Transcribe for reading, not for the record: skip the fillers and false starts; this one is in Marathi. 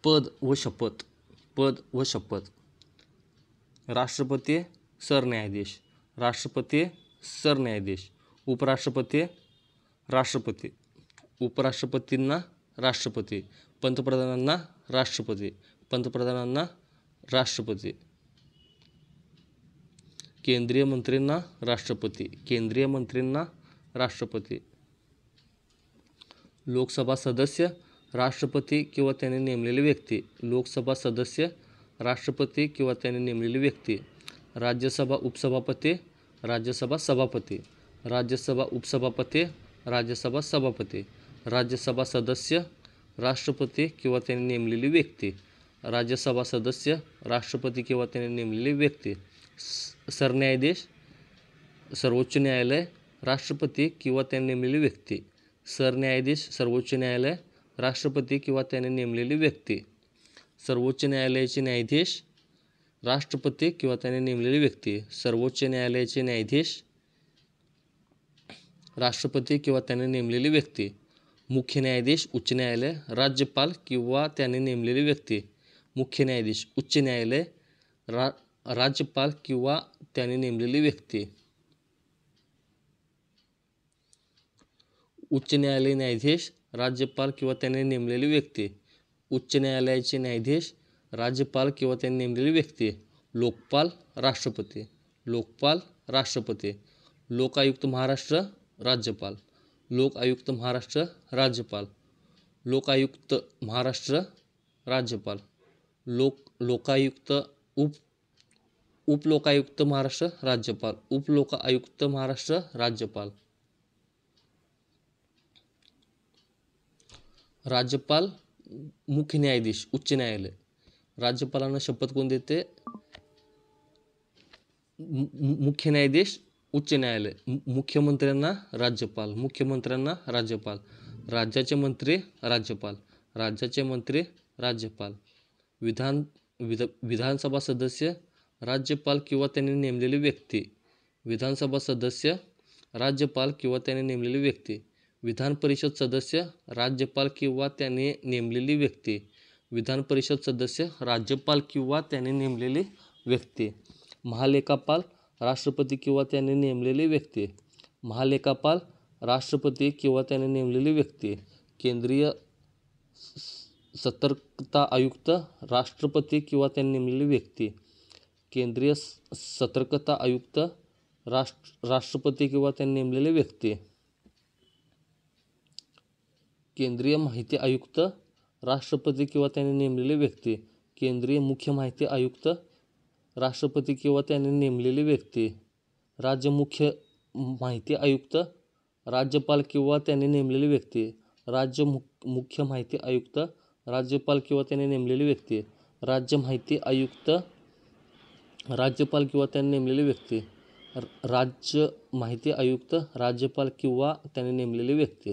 पद व शपथ. पद व शपथ. राष्ट्रपती सरन्यायाधीश. राष्ट्रपती सरन्यायाधीश. उपराष्ट्रपती राष्ट्रपती. उपराष्ट्रपतींना राष्ट्रपती. पंतप्रधानांना राष्ट्रपती. पंतप्रधानांना राष्ट्रपती. केंद्रीय मंत्रींना राष्ट्रपती. केंद्रीय मंत्रींना राष्ट्रपती. लोकसभा सदस्य राष्ट्रपती किंवा त्याने नेमलेली व्यक्ती. लोकसभा सदस्य राष्ट्रपती किंवा त्याने नेमलेली व्यक्ती. राज्यसभा उपसभापती. राज्यसभा सभापती. राज्यसभा उपसभापती. राज्यसभा सभापती. राज्यसभा सदस्य राष्ट्रपती किंवा त्याने नेमलेली व्यक्ती. राज्यसभा सदस्य राष्ट्रपती किंवा त्याने नेमलेली व्यक्ती. सरन्यायाधीश सर्वोच्च न्यायालय राष्ट्रपती किंवा त्याने नेमलेली व्यक्ती. सरन्यायाधीश सर्वोच्च न्यायालय राष्ट्रपती किंवा त्याने नेमलेली व्यक्ती. सर्वोच्च न्यायालयाचे न्यायाधीश राष्ट्रपती किंवा त्याने नेमलेली व्यक्ती. सर्वोच्च न्यायालयाचे न्यायाधीश राष्ट्रपती किंवा त्याने नेमलेली व्यक्ती. मुख्य न्यायाधीश उच्च न्यायालय राज्यपाल किंवा त्याने नेमलेली व्यक्ती. मुख्य न्यायाधीश उच्च न्यायालय राज्यपाल किंवा त्याने नेमलेली व्यक्ती. उच्च न्यायालय न्यायाधीश राज्यपाल किंवा त्याने नेमलेली व्यक्ती. उच्च न्यायालयाचे न्यायाधीश राज्यपाल किंवा त्याने नेमलेली व्यक्ती. लोकपाल राष्ट्रपती. लोकपाल राष्ट्रपती. लोकायुक्त महाराष्ट्र राज्यपाल. लोकायुक्त महाराष्ट्र राज्यपाल. लोकायुक्त महाराष्ट्र राज्यपाल. लोकायुक्त उपलोकायुक्त महाराष्ट्र राज्यपाल. उपलोकायुक्त महाराष्ट्र राज्यपाल. राज्यपाल मुख्य न्यायाधीश उच्च न्यायालय. राज्यपालांना शपथ कोण देते? मुख्य न्यायाधीश उच्च न्यायालय. मुख्यमंत्र्यांना राज्यपाल. मुख्यमंत्र्यांना राज्यपाल. राज्याचे मंत्री राज्यपाल. राज्याचे मंत्री राज्यपाल. विधानसभा सदस्य राज्यपाल किंवा त्याने नेमलेली व्यक्ती. विधानसभा सदस्य राज्यपाल किंवा त्याने नेमलेली व्यक्ती. विधान परिषद सदस्य राज्यपाल किंवा त्याने नेमलेली व्यक्ती. विधान परिषद सदस्य राज्यपाल किंवा त्याने नेमलेली व्यक्ती. महालेखापाल राष्ट्रपती किंवा त्याने नेमलेली व्यक्ती. महालेखापाल राष्ट्रपती किंवा त्याने नेमलेली व्यक्ती. केंद्रीय सतर्कता आयुक्त राष्ट्रपती किंवा त्याने नेमलेली व्यक्ती. केंद्रीय सतर्कता आयुक्त राष्ट्रपती किंवा त्याने नेमलेली व्यक्ती. केंद्रीय माहिती आयुक्त राष्ट्रपती किंवा त्याने नेमलेली व्यक्ती. केंद्रीय मुख्य माहिती आयुक्त राष्ट्रपती किंवा त्याने नेमलेली व्यक्ती. राज्य मुख्य माहिती आयुक्त राज्यपाल किंवा त्याने नेमलेली व्यक्ती. राज्य मुख्य माहिती आयुक्त राज्यपाल किंवा त्याने नेमलेली व्यक्ती. राज्य माहिती आयुक्त राज्यपाल किंवा त्याने नेमलेली व्यक्ती. राज्य माहिती आयुक्त राज्यपाल किंवा त्याने नेमलेली व्यक्ती.